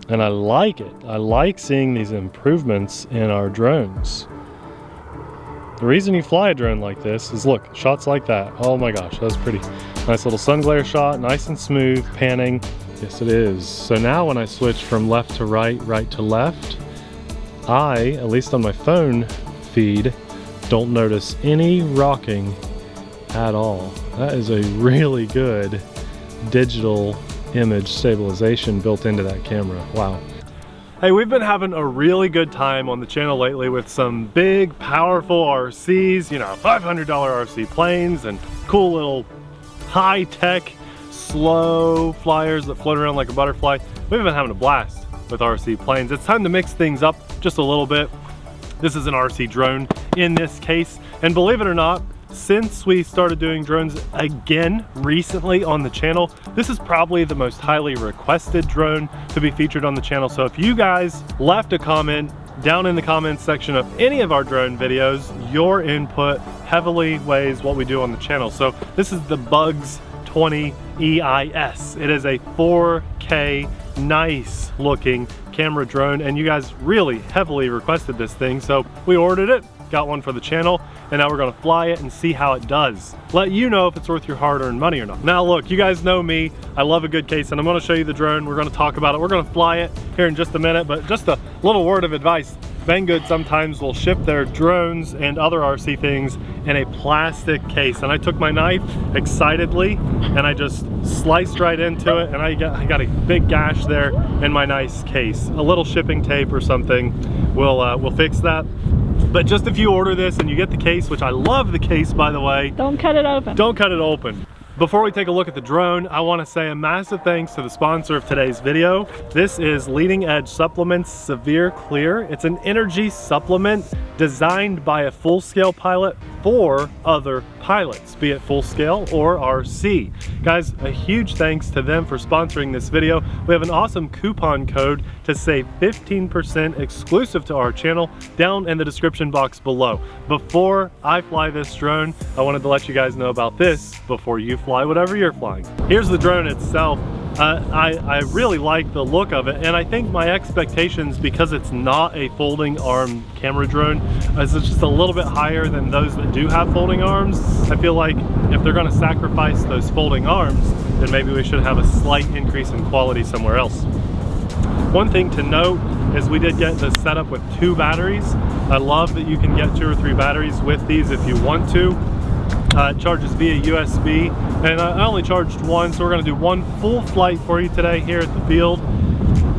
and I like it. I like seeing these improvements in our drones. The reason you fly a drone like this is, look, shots like that. Oh my gosh, that was pretty. Nice little sun glare shot, nice and smooth, panning. Yes, it is. So now when I switch from left to right, right to left, I, at least on my phone feed, don't notice any rocking at all. That is a really good digital image stabilization built into that camera. Wow. Hey, we've been having a really good time on the channel lately with some big, powerful RCs, you know, $500 RC planes and cool little high-tech, slow flyers that float around like a butterfly. We've been having a blast with RC planes. It's time to mix things up just a little bit. This is an RC drone in this case, and believe it or not, since we started doing drones again recently on the channel, this is probably the most highly requested drone to be featured on the channel. So if you guys left a comment down in the comments section of any of our drone videos, your input heavily weighs what we do on the channel. So this is the Bugs 20 EIS. It is a 4K nice looking camera drone, and you guys really heavily requested this thing, so we ordered it, got one for the channel, and now we're gonna fly it and see how it does. Let you know if it's worth your hard-earned money or not. Now look, you guys know me, I love a good case, and I'm gonna show you the drone. We're gonna talk about it, we're gonna fly it here in just a minute, but just a little word of advice. Banggood sometimes will ship their drones and other RC things in a plastic case, and I took my knife excitedly and I just sliced right into it, and I got a big gash there in my nice case. A little shipping tape or something will fix that. But just if you order this and you get the case, which I love the case by the way, don't cut it open. Don't cut it open. Before we take a look at the drone, I want to say a massive thanks to the sponsor of today's video. This is Leading Edge Supplements Severe Clear. It's an energy supplement designed by a full-scale pilot for other pilots, be it full scale or RC. Guys, a huge thanks to them for sponsoring this video. We have an awesome coupon code to save 15% exclusive to our channel down in the description box below. Before I fly this drone, I wanted to let you guys know about this before you fly whatever you're flying. Here's the drone itself. I really like the look of it, and I think my expectations, because it's not a folding arm camera drone, is just a little bit higher than those that do have folding arms. I feel like if they're going to sacrifice those folding arms, then maybe we should have a slight increase in quality somewhere else. One thing to note is we did get this set up with 2 batteries. I love that you can get 2 or 3 batteries with these if you want to. It charges via USB, and I only charged 1, so we're going to do 1 full flight for you today here at the field.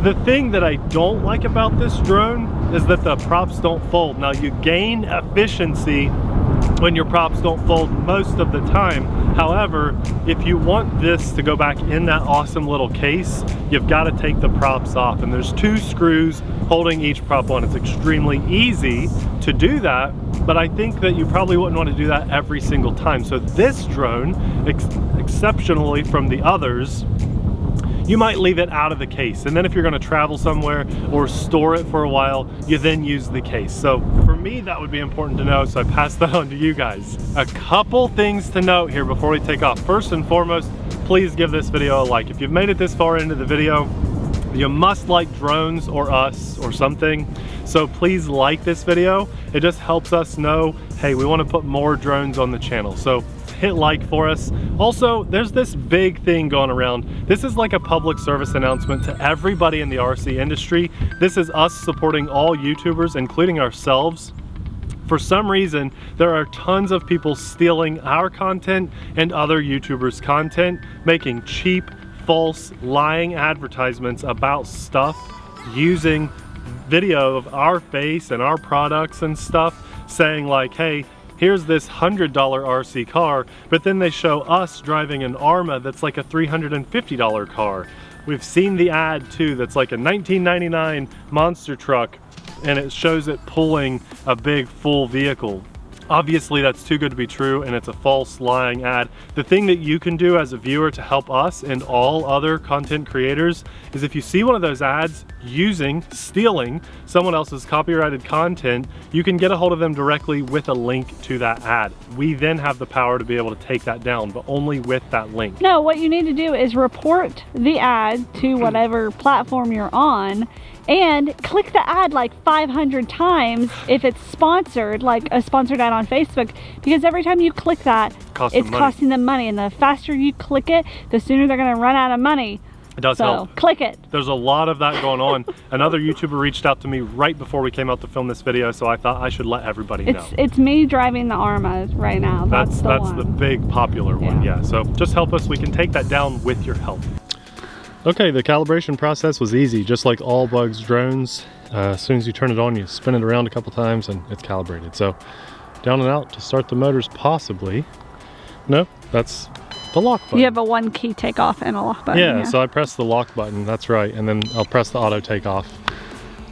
The thing that I don't like about this drone is that the props don't fold. Now, you gain efficiency when your props don't fold most of the time. However, if you want this to go back in that awesome little case, you've got to take the props off, and there's 2 screws holding each prop on. It's extremely easy to do that, but I think that you probably wouldn't want to do that every single time. So this drone, exceptionally from the others, you might leave it out of the case, and then if you're going to travel somewhere or store it for a while, you then use the case. So for me, that would be important to know, so I pass that on to you guys. A couple things to note here before we take off. First and foremost, please give this video a like. If you've made it this far into the video, you must like drones or us or something, so please like this video. It just helps us know, hey, we want to put more drones on the channel, so hit like for us. Also, there's this big thing going around. This is like a public service announcement to everybody in the RC industry. This is us supporting all YouTubers, including ourselves. For some reason, there are tons of people stealing our content and other YouTubers' content, making cheap, false, lying advertisements about stuff, using video of our face and our products and stuff, saying like, hey, here's this $100 RC car, but then they show us driving an Arma that's like a $350 car. We've seen the ad too that's like a 1999 monster truck, and it shows it pulling a big full vehicle. Obviously that's too good to be true and it's a false lying ad. The thing that you can do as a viewer to help us and all other content creators is if you see one of those ads stealing someone else's copyrighted content, you can get a hold of them directly with a link to that ad. We then have the power to be able to take that down, but only with that link. No, what you need to do is report the ad to whatever platform you're on, and click the ad like 500 times if it's sponsored, like a sponsored ad on Facebook, because every time you click that, it's costing them money, and the faster you click it, the sooner they're going to run out of money. It does help. Click it. There's a lot of that going on. Another YouTuber reached out to me right before we came out to film this video, so I thought I should let everybody know. It's me driving the Arma right now. That's the big popular one, yeah. So just help us. We can take that down with your help. Okay, the calibration process was easy, just like all Bugs drones. As soon as you turn it on, you spin it around a couple times and it's calibrated. So down and out to start the motors possibly. No, that's the lock button. You have a 1 key takeoff and a lock button. Yeah, so I press the lock button, that's right, and then I'll press the auto takeoff.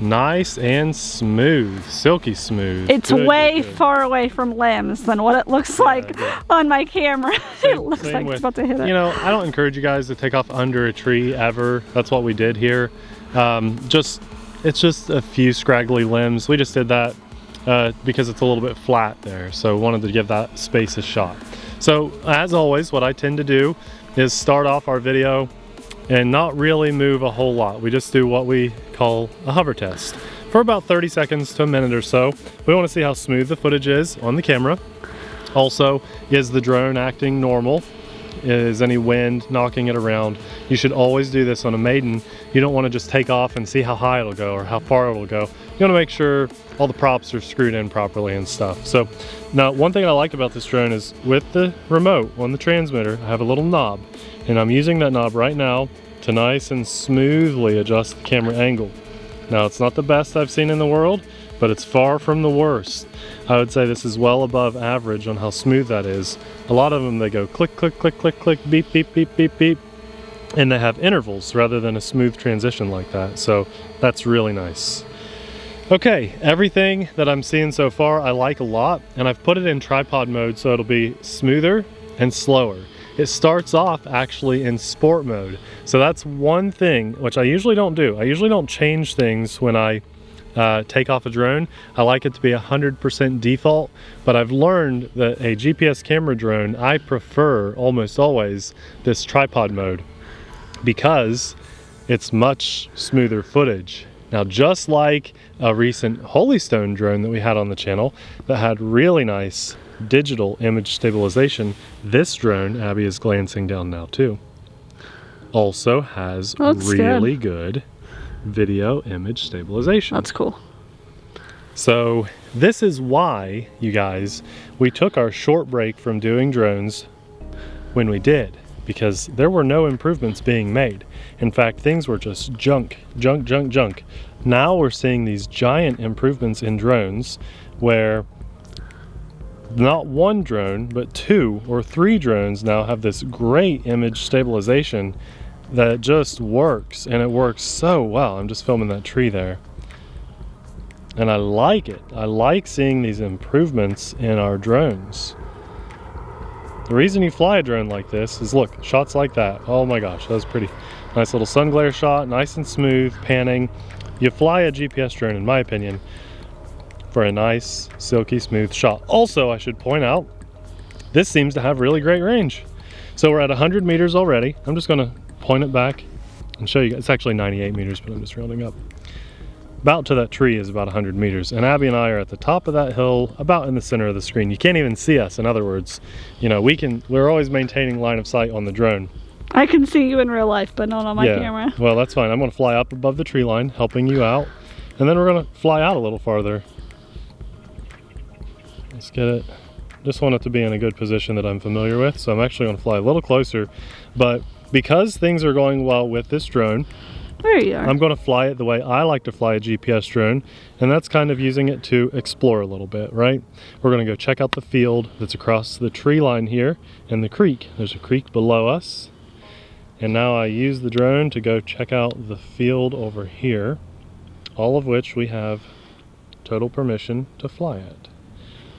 Nice and smooth, silky smooth. It's way far away from limbs than what it looks like on my camera. It looks like it's about to hit it. You know, I don't encourage you guys to take off under a tree ever. That's what we did here. It's just a few scraggly limbs. We just did that because it's a little bit flat there. So wanted to give that space a shot. So as always, what I tend to do is start off our video and not really move a whole lot. We just do what we call a hover test for about 30 seconds to a minute or so. We want to see how smooth the footage is on the camera. Also, is the drone acting normal? Is any wind knocking it around? You should always do this on a maiden. You don't want to just take off and see how high it'll go or how far it'll go. You want to make sure all the props are screwed in properly and stuff. So now one thing I like about this drone is with the remote on the transmitter, I have a little knob, and I'm using that knob right now to nice and smoothly adjust the camera angle. Now it's not the best I've seen in the world, but it's far from the worst. I would say this is well above average on how smooth that is. A lot of them, they go click, click, click, click, click, beep, beep, beep, beep, beep, and they have intervals rather than a smooth transition like that. So that's really nice. Okay, everything that I'm seeing so far I like a lot, and I've put it in tripod mode so it'll be smoother and slower. It starts off actually in sport mode. So that's one thing which I usually don't do. I usually don't change things when I take off a drone. I like it to be 100% default, but I've learned that a GPS camera drone, I prefer almost always this tripod mode because it's much smoother footage. Now, just like a recent Holy Stone drone that we had on the channel that had really nice digital image stabilization, this drone, Abby is glancing down now too, also has really good video image stabilization. That's cool. So this is why, you guys, we took our short break from doing drones when we did, because there were no improvements being made. In fact, things were just junk, junk, junk, junk. Now we're seeing these giant improvements in drones where not one drone, but 2 or 3 drones now have this great image stabilization that just works, and it works so well. I'm just filming that tree there. And I like it. I like seeing these improvements in our drones. The reason you fly a drone like this is, look, shots like that. Oh my gosh, that was pretty. Nice little sun glare shot, nice and smooth, panning. You fly a GPS drone, in my opinion, for a nice, silky, smooth shot. Also, I should point out, this seems to have really great range. So we're at 100 meters already. I'm just gonna point it back and show you. It's actually 98 meters, but I'm just rounding up. About to that tree is about 100 meters, and Abby and I are at the top of that hill, about in the center of the screen. You can't even see us. In other words, you know, we're always maintaining line of sight on the drone. I can see you in real life, but not on my camera. Well, that's fine. I'm going to fly up above the tree line, helping you out, and then we're going to fly out a little farther. Let's get it. Just want it to be in a good position that I'm familiar with, so I'm actually going to fly a little closer. But because things are going well with this drone, there you are. I'm going to fly it the way I like to fly a GPS drone, and that's kind of using it to explore a little bit, right? We're going to go check out the field that's across the tree line here and the creek. There's a creek below us, and now I use the drone to go check out the field over here, all of which we have total permission to fly at.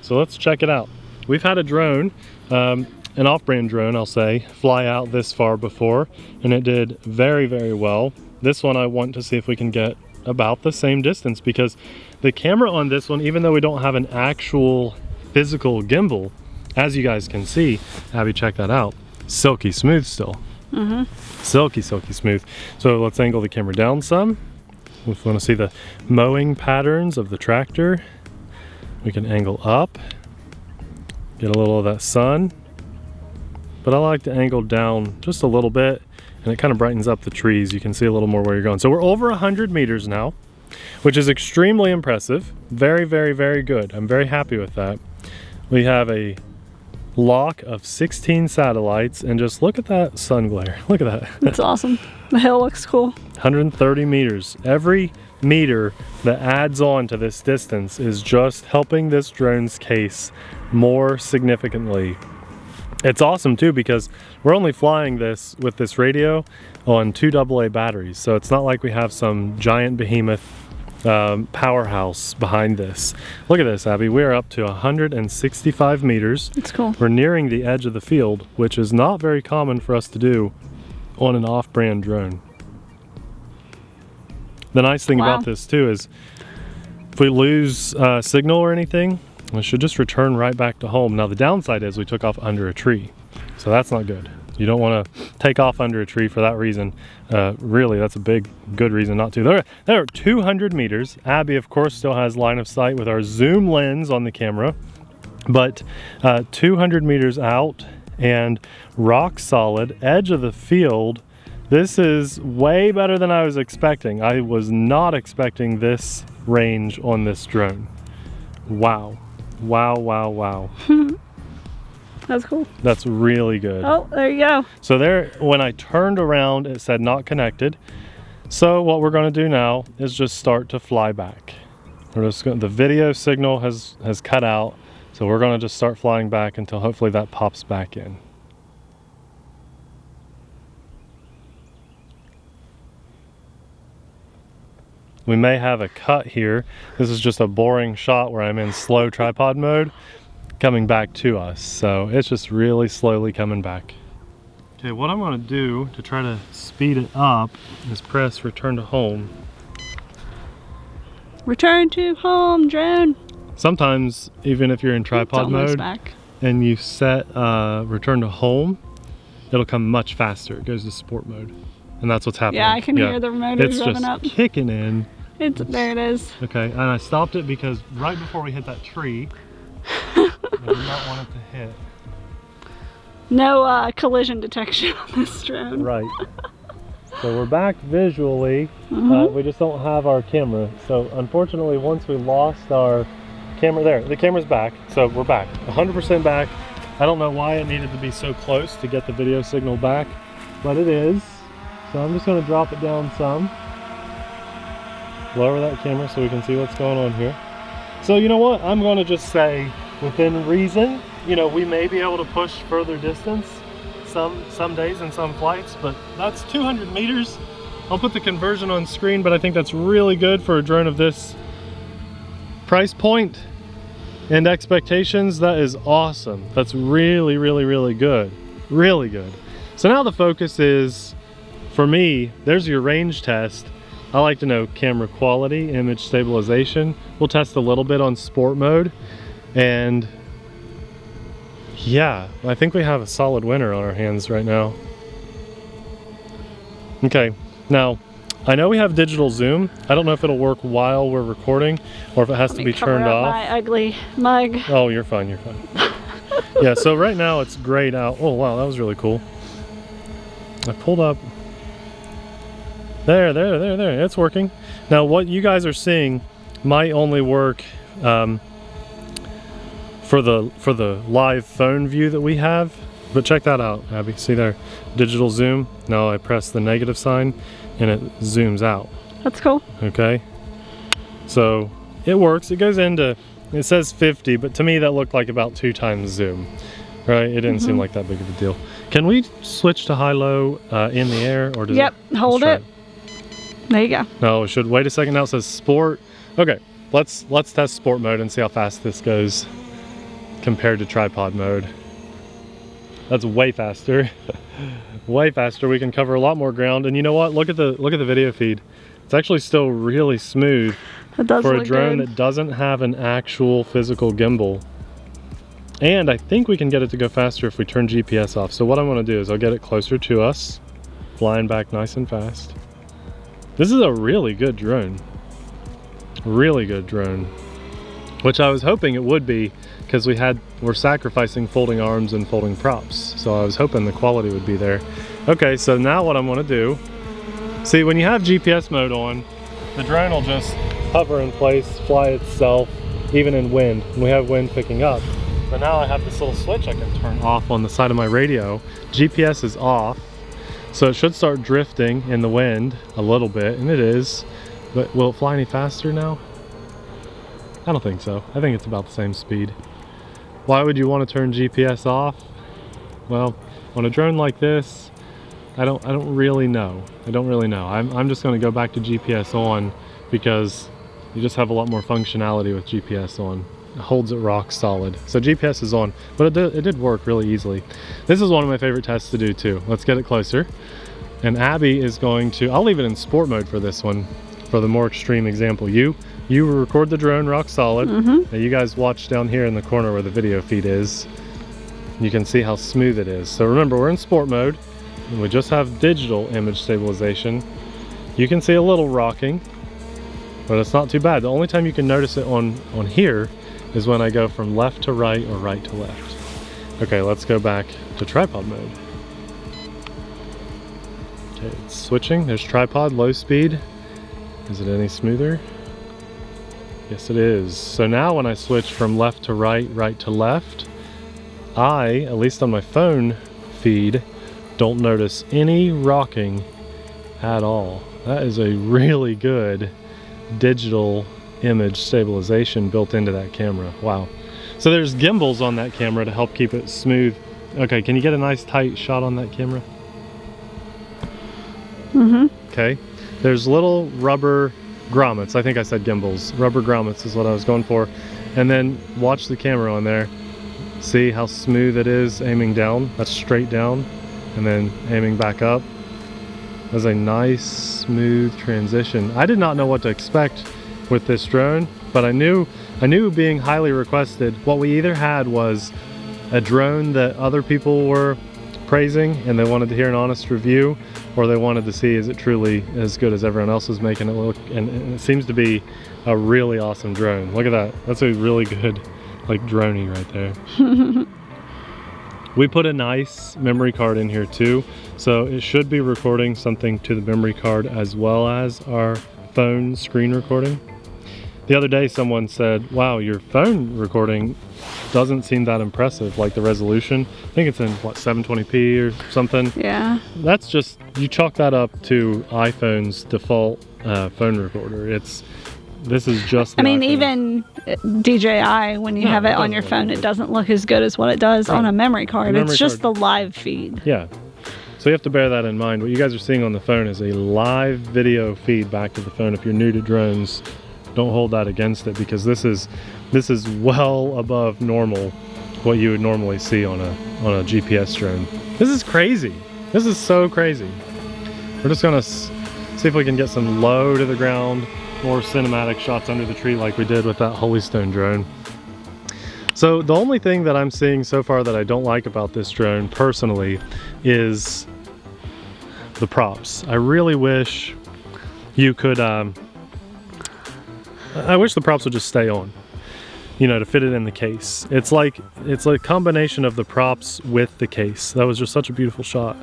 So let's check it out. We've had a drone, an off-brand drone, I'll say, fly out this far before, and it did very, very well. This one I want to see if we can get about the same distance, because the camera on this one, even though we don't have an actual physical gimbal, as you guys can see, Abby, check that out, silky smooth still. Silky, silky smooth. So let's angle the camera down some. If we want to see the mowing patterns of the tractor, we can angle up, get a little of that sun. But I like to angle down just a little bit, and it kind of brightens up the trees. You can see a little more where you're going. So we're over 100 meters now, which is extremely impressive. Very, very, very good. I'm very happy with that. We have a lock of 16 satellites, and just look at that sun glare. Look at that. That's awesome. The hill looks cool. 130 meters. Every meter that adds on to this distance is just helping this drone's case more significantly. It's awesome too, because we're only flying this with this radio on 2 AA batteries. So it's not like we have some giant behemoth powerhouse behind this. Look at this, Abby. We are up to 165 meters. It's cool. We're nearing the edge of the field, which is not very common for us to do on an off-brand drone. The nice thing about this too is if we lose signal or anything, we should just return right back to home. Now the downside is we took off under a tree, so that's not good. You don't want to take off under a tree for that reason. Really, that's a good reason not to. There are 200 meters. Abby, of course, still has line of sight with our zoom lens on the camera, but 200 meters out and rock solid, edge of the field. This is way better than I was expecting. I was not expecting this range on this drone. Wow. Wow, wow, wow. That's cool. That's really good. Oh, there you go. So there, when I turned around, it said not connected. So what we're going to do now is just start to fly back. We're just going, the video signal has cut out, so we're going to just start flying back until hopefully that pops back in. We may have a cut here. This is just a boring shot where I'm in slow tripod mode coming back to us. So it's just really slowly coming back. Okay, what I'm gonna do to try to speed it up is press return to home. Return to home, drone. Sometimes, even if you're in tripod mode and you set return to home, it'll come much faster. It goes to sport mode. And that's what's happening. Yeah, I can hear the motors revving up. It's just kicking in. There it is. Okay, and I stopped it because right before we hit that tree, I did not want it to hit. No collision detection on this drone. Right. So we're back visually. We just don't have our camera. So unfortunately, once we lost our camera, there, the camera's back. So we're back, 100% back. I don't know why it needed to be so close to get the video signal back, but it is. So I'm just going to drop it down some. Lower that camera so we can see what's going on here. So you know what? I'm going to just say, within reason, you know, we may be able to push further distance some days and some flights, but that's 200 meters. I'll put the conversion on screen, but I think that's really good for a drone of this price point and expectations. That is awesome. That's really, really, really good. Really good. So now the focus is, for me, there's your range test. I like to know camera quality, image stabilization. We'll test a little bit on sport mode. And yeah, I think we have a solid winner on our hands right now. Okay, now I know we have digital zoom. I don't know if it'll work while we're recording or if it has to be turned off. My ugly mug. Oh, you're fine, you're fine. Yeah, so right now it's grayed out. Oh wow, that was really cool. I pulled up. There, it's working. Now what you guys are seeing might only work for the live phone view that we have, but check that out, Abby. See there, digital zoom. Now I press the negative sign and it zooms out. That's cool. Okay, so it works. It goes into, it says 50, but to me that looked like about 2 times zoom, right? It didn't seem like that big of a deal. Can we switch to high-low in the air, or does Yep, hold it. There you go. No, we should wait a second. Now it says sport. Okay, let's test sport mode and see how fast this goes. compared to tripod mode. That's way faster. Way faster. We can cover a lot more ground. And you know what? Look at the video feed. It's actually still really smooth for a drone that doesn't have an actual physical gimbal. And I think we can get it to go faster if we turn GPS off. So what I'm going to do is I'll get it closer to us, flying back nice and fast. This is a really good drone. Really good drone. Which I was hoping it would be, because we're sacrificing folding arms and folding props. So I was hoping the quality would be there. Okay, so now what I'm going to do, see, when you have GPS mode on, the drone will just hover in place, fly itself, even in wind. And we have wind picking up. But now I have this little switch I can turn off on the side of my radio. GPS is off, so it should start drifting in the wind a little bit, and it is. But will it fly any faster now? I don't think so. I think it's about the same speed. Why would you want to turn GPS off? Well, on a drone like this, I don't really know. I don't really know. I'm just going to go back to GPS on because you just have a lot more functionality with GPS on. It holds it rock solid. So GPS is on, but it did work really easily. This is one of my favorite tests to do too. Let's get it closer. And Abby is going to, I'll leave it in sport mode for this one, for the more extreme example. You record the drone rock solid. Now you guys watch down here in the corner where the video feed is. You can see how smooth it is. So remember, we're in sport mode and we just have digital image stabilization. You can see a little rocking, but it's not too bad. The only time you can notice it on here is when I go from left to right or right to left. Okay, let's go back to tripod mode. Okay, it's switching. There's tripod, low speed. Is it any smoother? Yes, it is. So now when I switch from left to right, right to left, at least on my phone feed, don't notice any rocking at all. That is a really good digital image stabilization built into that camera. Wow. So there's gimbals on that camera to help keep it smooth. Okay, can you get a nice tight shot on that camera? Okay. There's little rubber grommets. I think I said gimbals. Rubber grommets is what I was going for. And then watch the camera on there. See how smooth it is aiming down? That's straight down. And then aiming back up. That's a nice smooth transition. I did not know what to expect with this drone, but I knew being highly requested. What we either had was a drone that other people were praising and they wanted to hear an honest review, or they wanted to see is it truly as good as everyone else is making it look, and it seems to be a really awesome drone. Look at that. That's a really good like droney right there. We put a nice memory card in here too, so it should be recording something to the memory card as well as our phone screen recording. The other day someone said, wow, your phone recording doesn't seem that impressive, like the resolution. I think it's in what, 720p or something? Yeah. That's just, you chalk that up to iPhone's default phone recorder. This is just I mean, iPhone. Even DJI, when you have it on your phone, it doesn't look as good as what it does on a memory card. It's just the live feed. Yeah. So you have to bear that in mind. What you guys are seeing on the phone is a live video feed back to the phone. If you're new to drones, don't hold that against it, because this is well above normal, what you would normally see on a GPS drone. This is crazy. This is so crazy. We're just gonna see if we can get some low to the ground, more cinematic shots under the tree like we did with that Holystone drone. So the only thing that I'm seeing so far that I don't like about this drone personally is the props. I really wish you could I wish the props would just stay on, you know, to fit it in the case. It's like a combination of the props with the case. That was just such a beautiful shot.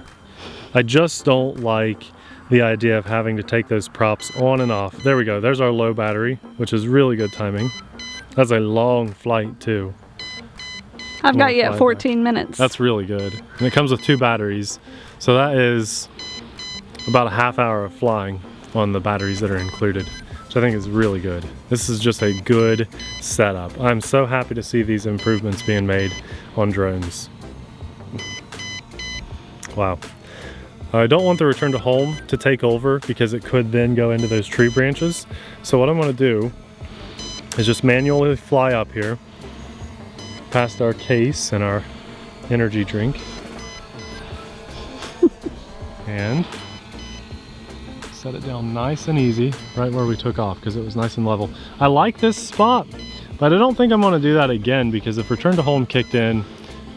I just don't like the idea of having to take those props on and off. There we go. There's our low battery, which is really good timing. That's a long flight too. I've got you at 14 minutes. That's really good. And it comes with 2 batteries. So that is about a half hour of flying on the batteries that are included, which I think is really good. This is just a good setup. I'm so happy to see these improvements being made on drones. Wow. I don't want the return to home to take over, because it could then go into those tree branches. So what I'm going to do is just manually fly up here. past our case and our energy drink. And set it down nice and easy right where we took off because it was nice and level. I like this spot, but I don't think I'm going to do that again because if return to home kicked in,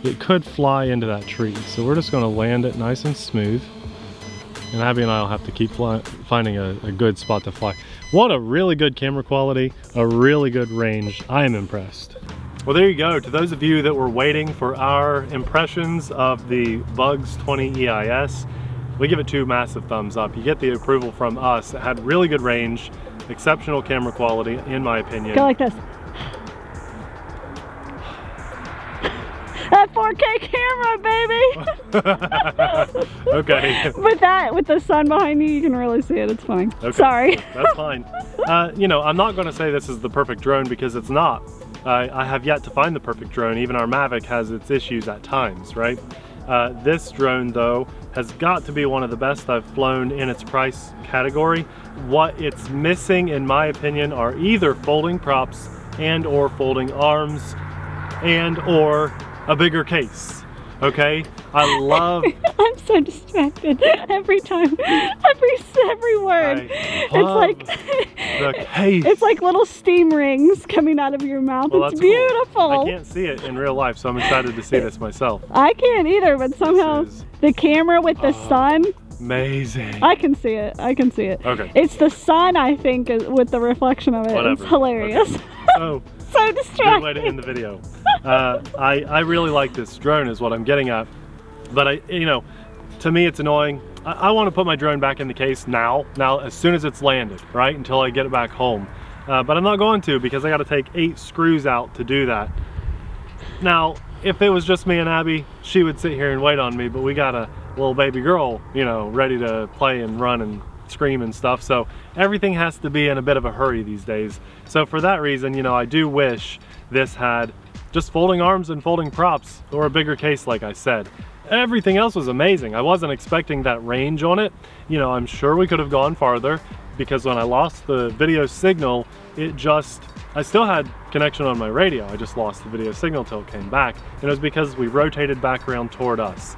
it could fly into that tree. So we're just going to land it nice and smooth. And Abby and I will have to keep finding a good spot to fly. What a really good camera quality, a really good range. I am impressed. Well, there you go. To those of you that were waiting for our impressions of the Bugs 20 EIS, we give it 2 massive thumbs up. You get the approval from us. It had really good range, exceptional camera quality, in my opinion. Go like this. That 4K camera, baby! Okay. With the sun behind you, you can really see it. It's fine. Okay. Sorry. That's fine. You know, I'm not going to say this is the perfect drone because it's not. I have yet to find the perfect drone. Even our Mavic has its issues at times, right? This drone, though, has got to be one of the best I've flown in its price category. What it's missing, in my opinion, are either folding props and or folding arms and or a bigger case. Okay, I love. I'm so distracted every time, every word. It's like the case. It's like little steam rings coming out of your mouth. Well, it's beautiful. Cool. I can't see it in real life, so I'm excited to see this myself. I can't either, but somehow the camera with the sun. Amazing. I can see it. I can see it. Okay. It's the sun, I think, with the reflection of it. Whatever. It's hilarious. Okay. So distracting. Good way to end the video. I really like this drone is what I'm getting at. But you know, to me it's annoying. I want to put my drone back in the case now as soon as it's landed, right? Until I get it back home. But I'm not going to because I got to take 8 screws out to do that. Now, if it was just me and Abby, she would sit here and wait on me, but we got a little baby girl, you know, ready to play and run and scream and stuff, so everything has to be in a bit of a hurry these days. So for that reason, you know, I do wish this had just folding arms and folding props or a bigger case, like I said. Everything else was amazing. I wasn't expecting that range on it. You know, I'm sure we could have gone farther because when I lost the video signal, I still had connection on my radio. I just lost the video signal till it came back, and it was because we rotated back around toward us.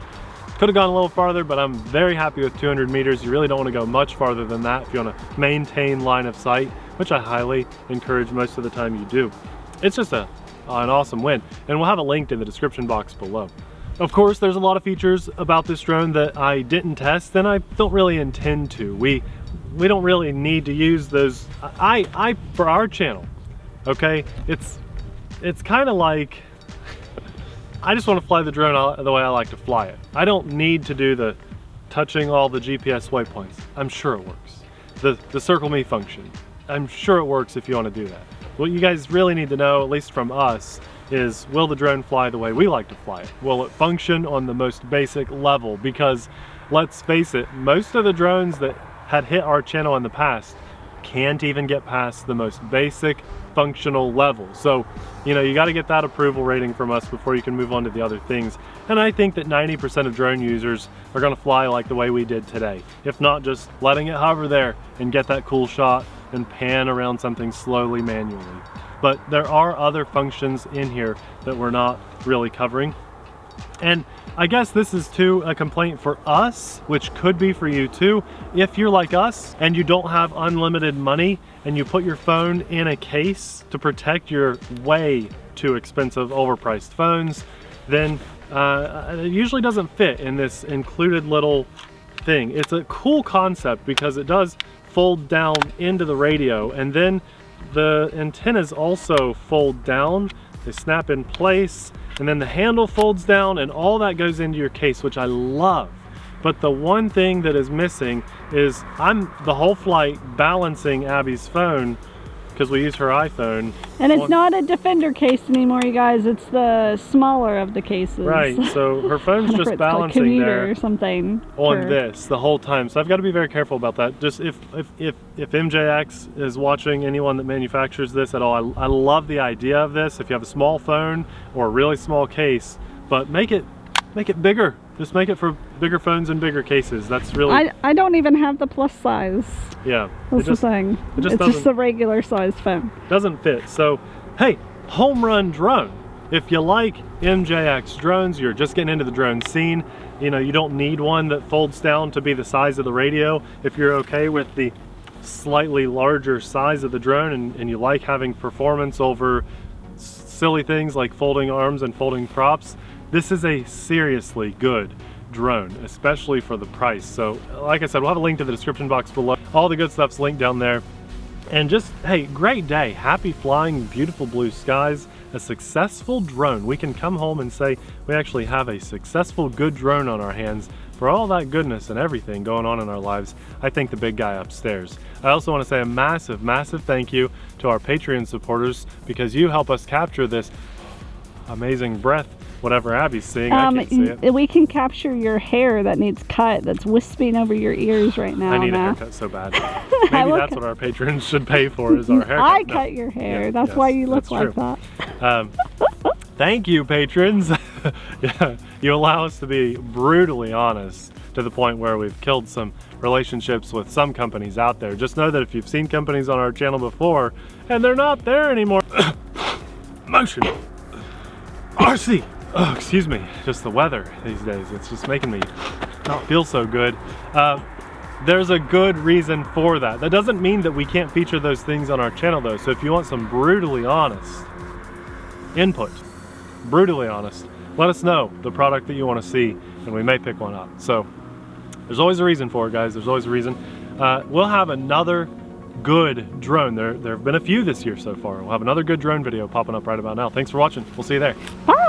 Could have gone a little farther, but I'm very happy with 200 meters. You really don't want to go much farther than that if you want to maintain line of sight, which I highly encourage most of the time you do. It's just an awesome win, and we'll have it linked in the description box below. Of course, there's a lot of features about this drone that I didn't test, and I don't really intend to. We don't really need to use those. I for our channel, okay, it's kind of like, I just want to fly the drone the way I like to fly it. I don't need to do the touching all the GPS waypoints. I'm sure it works. The circle me function, I'm sure it works if you want to do that. What you guys really need to know, at least from us, is will the drone fly the way we like to fly it? Will it function on the most basic level? Because let's face it, most of the drones that had hit our channel in the past can't even get past the most basic functional level. So, you know, you got to get that approval rating from us before you can move on to the other things. And I think that 90% of drone users are going to fly like the way we did today. If not, just letting it hover there and get that cool shot and pan around something slowly manually. But there are other functions in here that we're not really covering. And I guess this is too a complaint for us, which could be for you too. If you're like us and you don't have unlimited money and you put your phone in a case to protect your way too expensive, overpriced phones, then it usually doesn't fit in this included little thing. It's a cool concept because it does fold down into the radio, and then the antennas also fold down, they snap in place, and then the handle folds down and all that goes into your case, which I love. But the one thing that is missing is I'm the whole flight balancing Abby's phone because we use her iPhone. And it's not a Defender case anymore, you guys. It's the smaller of the cases. Right, so her phone's just balancing like there or something on this the whole time. So I've got to be very careful about that. Just if MJX is watching, anyone that manufactures this at all, I love the idea of this. If you have a small phone or a really small case, but make it bigger. Just make it for bigger phones and bigger cases. That's really... I don't even have the plus size. Yeah. That's the thing. It's just a regular sized phone. Doesn't fit. So, hey, home run drone. if you like MJX drones, you're just getting into the drone scene, you know, you don't need one that folds down to be the size of the radio. If you're okay with the slightly larger size of the drone and you like having performance over silly things like folding arms and folding props, this is a seriously good drone, especially for the price. So like I said, we'll have a link to the description box below. All the good stuff's linked down there. And just, hey, great day, happy flying, beautiful blue skies, a successful drone. We can come home and say we actually have a successful, good drone on our hands for all that goodness and everything going on in our lives. I thank the big guy upstairs. I also want to say a massive, massive thank you to our Patreon supporters, because you help us capture this amazing breath, whatever Abby's seeing. I can't see it. We can capture your hair that needs cut, that's wisping over your ears right now. I need a haircut so bad. Maybe that's what our patrons should pay for, is our haircut. I cut your hair. Yeah, that's why you look like that. Thank you, patrons. Yeah, you allow us to be brutally honest to the point where we've killed some relationships with some companies out there. Just know that if you've seen companies on our channel before and they're not there anymore, motion, RC. Oh, excuse me, just the weather these days, it's just making me not feel so good. There's a good reason for that. That doesn't mean that we can't feature those things on our channel though. So if you want some brutally honest input, brutally honest, let us know the product that you want to see and we may pick one up. So there's always a reason for it, guys. There's always a reason. We'll have another good drone. There have been a few this year so far. We'll have another good drone video popping up right about now. Thanks for watching. We'll see you there. Bye.